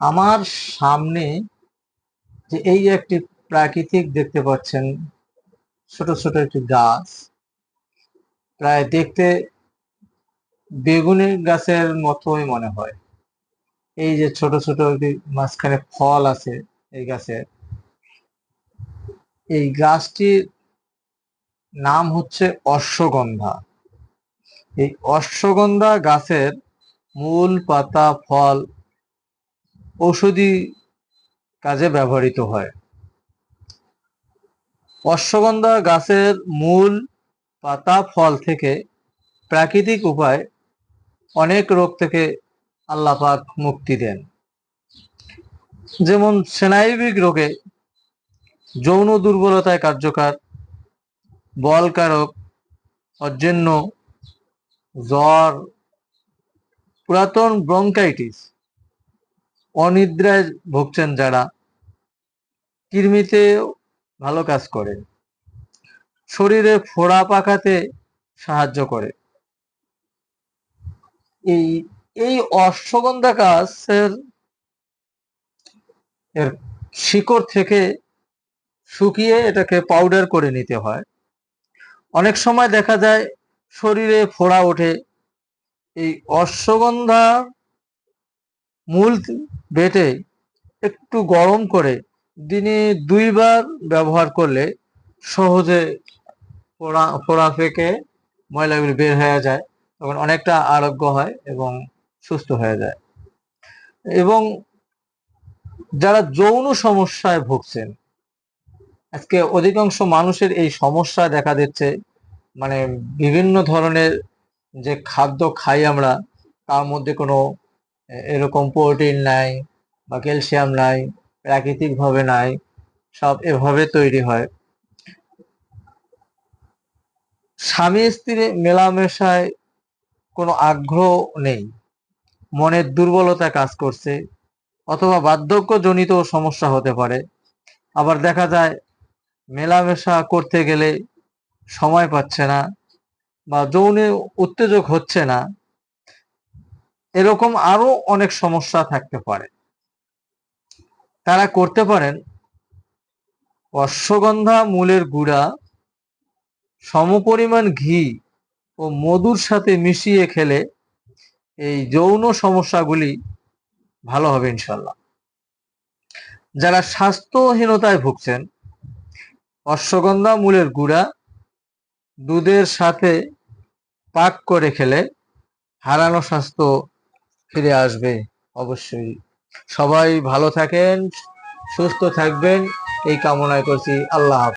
আমার সামনে যে এই একটি প্রাকৃতিক দেখতে পাচ্ছেন, ছোট ছোট একটি গাছ, প্রায় দেখতে বেগুনি গাছের মতোই মনে হয়। এই যে ছোট ছোট একটি মাঝখানে ফল আছে এই গাছের, এই গাছটির নাম হচ্ছে অশ্বগন্ধা। এই অশ্বগন্ধা গাছের মূল, পাতা, ফল ঔষধি কাজে ব্যবহৃত হয়। অশ্বগন্ধা গাছের মূল, পাতা, ফল থেকে প্রাকৃতিক উপায় অনেক রোগ থেকে আল্লাহ পাক মুক্তি দেন। যেমন স্নায়বিক রোগে, যৌন দুর্বলতায় কার্যকর, বলকারক, অজীর্ণ, জ্বর, পুরাতন ব্রঙ্কাইটিস, অনিদ্রায় ভুগছেন যারা, কৃমিতে ভালো কাজ করে, শরীরে ফোড়া পাকাতে সাহায্য করে। এই এই অশ্বগন্ধা গাছের এর শিকড় থেকে শুকিয়ে এটাকে পাউডার করে নিতে হয়। অনেক সময় দেখা যায় শরীরে ফোড়া ওঠে। এই অশ্বগন্ধা মূল বেটে একটু গরম করে দিনে 2 বার ব্যবহার করলে সহজে ফোড়া থেকে ময়লাগুলি বের হয়ে যায়, তখন অনেকটা আরোগ্য হয় এবং সুস্থ হয়ে যায়। এবং যারা যৌন সমস্যায় ভুগছেন, আজকে অধিকাংশ মানুষের এই সমস্যা দেখা দিচ্ছে, মানে বিভিন্ন ধরনের যে খাদ্য খাই আমরা, তার মধ্যে কোনো এরকম প্রোটিন নাই বা ক্যালসিয়াম নাই, প্রাকৃতিকভাবে নাই, সব এভাবে তৈরি হয়। স্বামী স্ত্রী মেলামেশায় কোনো আগ্রহ নেই, মনের দুর্বলতা কাজ করছে, অথবা বার্ধক্যজনিত সমস্যা হতে পারে। আবার দেখা যায় মেলামেশা করতে গেলে সময় পাচ্ছে না বা যৌনে উত্তেজক হচ্ছে না, এরকম আরো অনেক সমস্যা থাকতে পারে। তারা করতে পারেন অশ্বগন্ধা মূলের গুঁড়া সমপরিমাণ ঘি ও মধুর সাথে মিশিয়ে খেলে এই যৌন সমস্যাগুলি ভালো হবে ইনশাল্লাহ। যারা স্বাস্থ্যহীনতায় ভুগছেন, অশ্বগন্ধা মূলের গুঁড়া দুধের সাথে পাক করে খেলে হারানো স্বাস্থ্য ফিরে আসবে অবশ্যই। সবাই ভালো থাকেন, সুস্থ থাকবেন, এই কামনায় করছি। আল্লাহ হাফেজ।